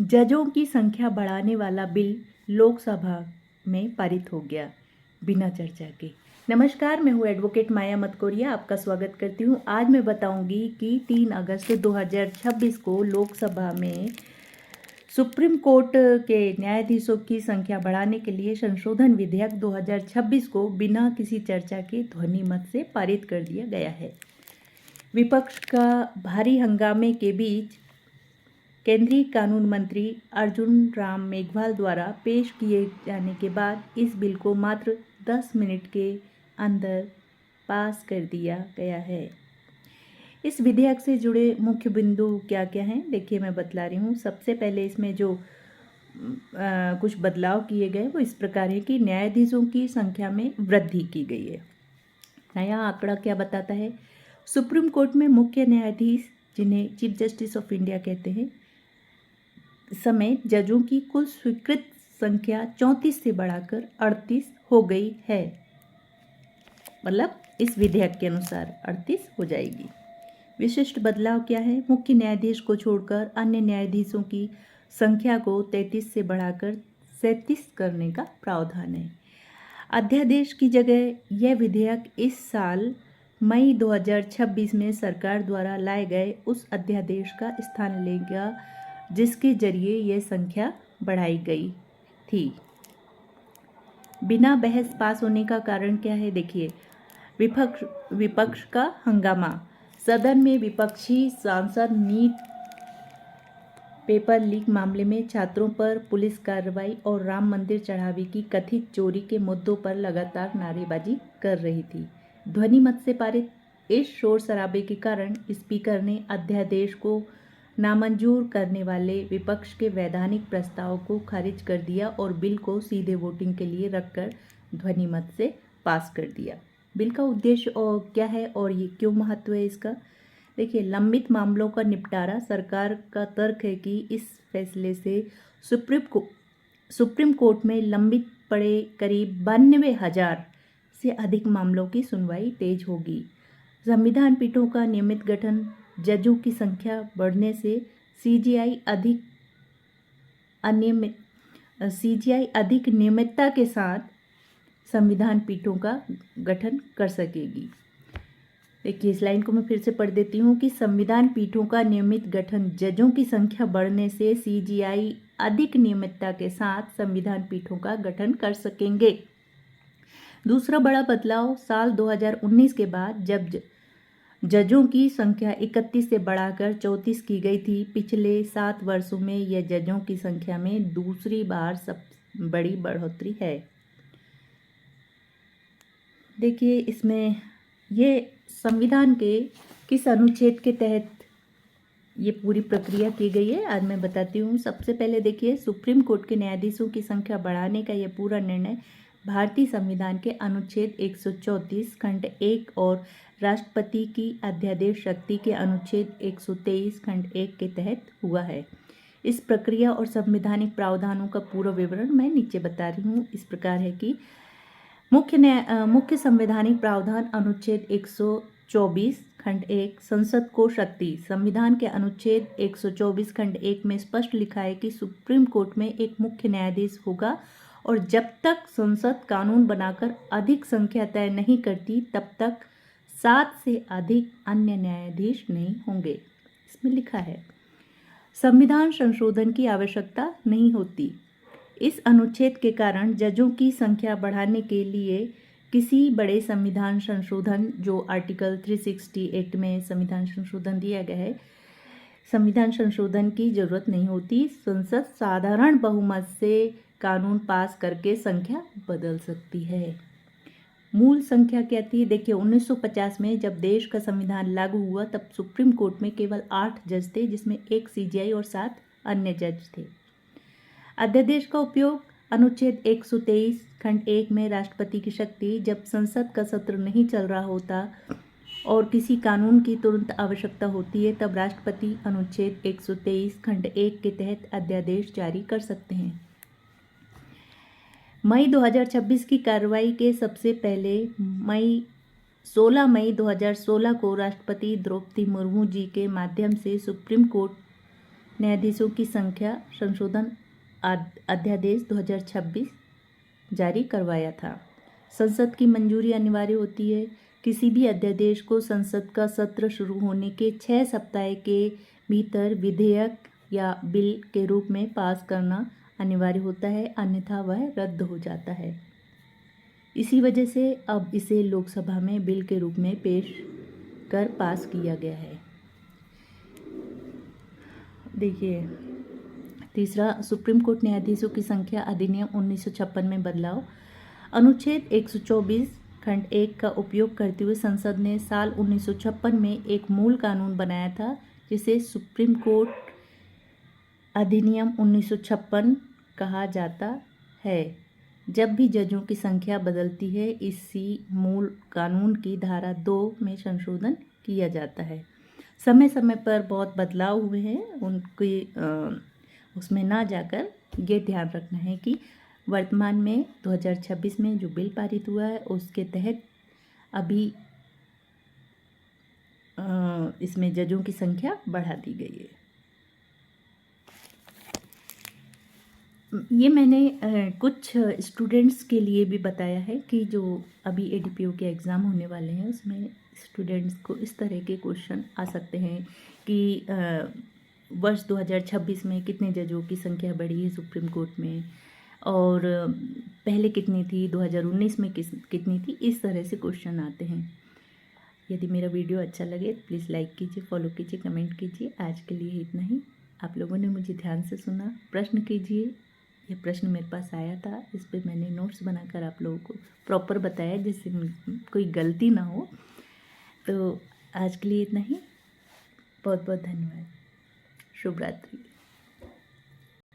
जजों की संख्या बढ़ाने वाला बिल लोकसभा में पारित हो गया बिना चर्चा के। नमस्कार, मैं हूँ एडवोकेट माया मतकोरिया, आपका स्वागत करती हूँ। आज मैं बताऊंगी कि 3 अगस्त 2026 को लोकसभा में सुप्रीम कोर्ट के न्यायाधीशों की संख्या बढ़ाने के लिए संशोधन विधेयक 2026 को बिना किसी चर्चा के ध्वनि मत से पारित कर दिया गया है। विपक्ष का भारी हंगामे के बीच केंद्रीय कानून मंत्री अर्जुन राम मेघवाल द्वारा पेश किए जाने के बाद इस बिल को मात्र 10 मिनट के अंदर पास कर दिया गया है। इस विधेयक से जुड़े मुख्य बिंदु क्या क्या हैं, देखिए मैं बतला रही हूँ। सबसे पहले इसमें जो कुछ बदलाव किए गए वो इस प्रकार है कि न्यायाधीशों की संख्या में वृद्धि की गई है। नया आंकड़ा क्या बताता है? सुप्रीम कोर्ट में मुख्य न्यायाधीश, जिन्हें चीफ जस्टिस ऑफ इंडिया कहते हैं, समेत जजों की कुल स्वीकृत संख्या 34 से बढ़ाकर 38 हो गई है। मतलब इस विधेयक के अनुसार 38 हो जाएगी। विशिष्ट बदलाव क्या है? मुख्य न्यायाधीश को छोड़कर अन्य न्यायाधीशों की संख्या को 33 से बढ़ाकर 37 करने का प्रावधान है। अध्यादेश की जगह यह विधेयक इस साल मई 2026 में सरकार द्वारा लाए गए उस अध्यादेश का स्थान लेगा जिसके जरिए यह संख्या बढ़ाई गई थी। बिना बहस पास होने का कारण क्या है? देखिए, विपक्ष का हंगामा। सदन में विपक्षी सांसद नीट पेपर लीक मामले में छात्रों पर पुलिस कार्रवाई और राम मंदिर चढ़ावे की कथित चोरी के मुद्दों पर लगातार नारेबाजी कर रही थी। ध्वनि मत से पारित इस शोर शराबे के कारण स्पीकर ने अध्यादेश को नामंजूर करने वाले विपक्ष के वैधानिक प्रस्ताव को खारिज कर दिया और बिल को सीधे वोटिंग के लिए रखकर ध्वनि मत से पास कर दिया। बिल का उद्देश्य क्या है और ये क्यों महत्व है इसका? देखिए, लंबित मामलों का निपटारा। सरकार का तर्क है कि इस फैसले से सुप्रीम कोर्ट में लंबित पड़े करीब 92,000 से अधिक मामलों की सुनवाई तेज होगी। संविधान पीठों का नियमित गठन, जजों की संख्या बढ़ने से सीजीआई अधिक नियमितता के साथ संविधान पीठों का गठन कर सकेगी। देखिए, इस लाइन को मैं फिर से पढ़ देती हूँ कि संविधान पीठों का नियमित गठन, जजों की संख्या बढ़ने से सीजीआई अधिक नियमितता के साथ संविधान पीठों का गठन कर सकेंगे। दूसरा बड़ा बदलाव, साल 2019 के बाद जब जजों की संख्या 31 से बढ़ाकर 34 की गई थी, पिछले 7 वर्षों में यह जजों की संख्या में दूसरी बार सबसे बड़ी बढ़ोतरी है। देखिए, इसमें ये संविधान के किस अनुच्छेद के तहत ये पूरी प्रक्रिया की गई है, आज मैं बताती हूँ। सबसे पहले देखिए, सुप्रीम कोर्ट के न्यायाधीशों की संख्या बढ़ाने का यह पूरा निर्णय भारतीय संविधान के अनुच्छेद 134 खंड 1 और राष्ट्रपति की अध्यादेश शक्ति के अनुच्छेद 123 खंड 1 के तहत हुआ है। इस प्रक्रिया और संवैधानिक प्रावधानों का पूरा विवरण मैं नीचे बता रही हूँ। इस प्रकार है कि मुख्य संवैधानिक प्रावधान अनुच्छेद 124 खंड 1, संसद को शक्ति। संविधान के अनुच्छेद 124 खंड 1 में स्पष्ट लिखा है कि सुप्रीम कोर्ट में एक मुख्य न्यायाधीश होगा और जब तक संसद कानून बनाकर अधिक संख्या तय नहीं करती तब तक 7 से अधिक अन्य न्यायाधीश नहीं होंगे। इसमें लिखा है संविधान संशोधन की आवश्यकता नहीं होती। इस अनुच्छेद के कारण जजों की संख्या बढ़ाने के लिए किसी बड़े संविधान संशोधन, जो आर्टिकल 368 में संविधान संशोधन दिया गया है, संविधान संशोधन की जरूरत नहीं होती। संसद साधारण बहुमत से कानून पास करके संख्या बदल सकती है। मूल संख्या क्या थी? देखिए, 1950 में जब देश का संविधान लागू हुआ तब सुप्रीम कोर्ट में केवल 8 जज थे, जिसमें 1 सीजीआई और 7 अन्य जज थे। अध्यादेश का उपयोग अनुच्छेद 123 खंड 1 में राष्ट्रपति की शक्ति, जब संसद का सत्र नहीं चल रहा होता और किसी कानून की तुरंत आवश्यकता होती है, तब राष्ट्रपति अनुच्छेद 123 खंड 1 के तहत अध्यादेश जारी कर सकते हैं। मई 2026 की कार्रवाई के सबसे पहले 16 मई 2016 को राष्ट्रपति द्रौपदी मुर्मू जी के माध्यम से सुप्रीम कोर्ट न्यायाधीशों की संख्या संशोधन अध्यादेश 2026 जारी करवाया था। संसद की मंजूरी अनिवार्य होती है। किसी भी अध्यादेश को संसद का सत्र शुरू होने के 6 सप्ताह के भीतर विधेयक या बिल के रूप में पास करना अनिवार्य होता है, अन्यथा वह रद्द हो जाता है। इसी वजह से अब इसे लोकसभा में बिल के रूप में पेश कर पास किया गया है। देखिए, तीसरा, सुप्रीम कोर्ट न्यायाधीशों की संख्या अधिनियम 1956 में बदलाव। अनुच्छेद 124 खंड 1 का उपयोग करते हुए संसद ने साल 1956 में एक मूल कानून बनाया था, जिसे सुप्रीम कोर्ट अधिनियम 1956 कहा जाता है। जब भी जजों की संख्या बदलती है, इसी मूल कानून की धारा 2 में संशोधन किया जाता है। समय समय पर बहुत बदलाव हुए हैं, उनकी उसमें ना जाकर ये ध्यान रखना है कि वर्तमान में 2026 में जो बिल पारित हुआ है उसके तहत अभी इसमें जजों की संख्या बढ़ा दी गई है। ये मैंने कुछ स्टूडेंट्स के लिए भी बताया है कि जो अभी एडीपीओ के एग्ज़ाम होने वाले हैं उसमें स्टूडेंट्स को इस तरह के क्वेश्चन आ सकते हैं कि वर्ष 2026 में कितने जजों की संख्या बढ़ी है सुप्रीम कोर्ट में, और पहले कितनी थी, 2019 में कितनी थी, इस तरह से क्वेश्चन आते हैं। यदि मेरा वीडियो अच्छा लगे तो प्लीज़ लाइक कीजिए, फॉलो कीजिए, कमेंट कीजिए। आज के लिए इतना ही। आप लोगों ने मुझे ध्यान से सुना, प्रश्न कीजिए। ये प्रश्न मेरे पास आया था, इस पर मैंने नोट्स बनाकर आप लोगों को प्रॉपर बताया जिससे कोई गलती ना हो। तो आज के लिए इतना ही। बहुत बहुत धन्यवाद। शुभ रात्रि।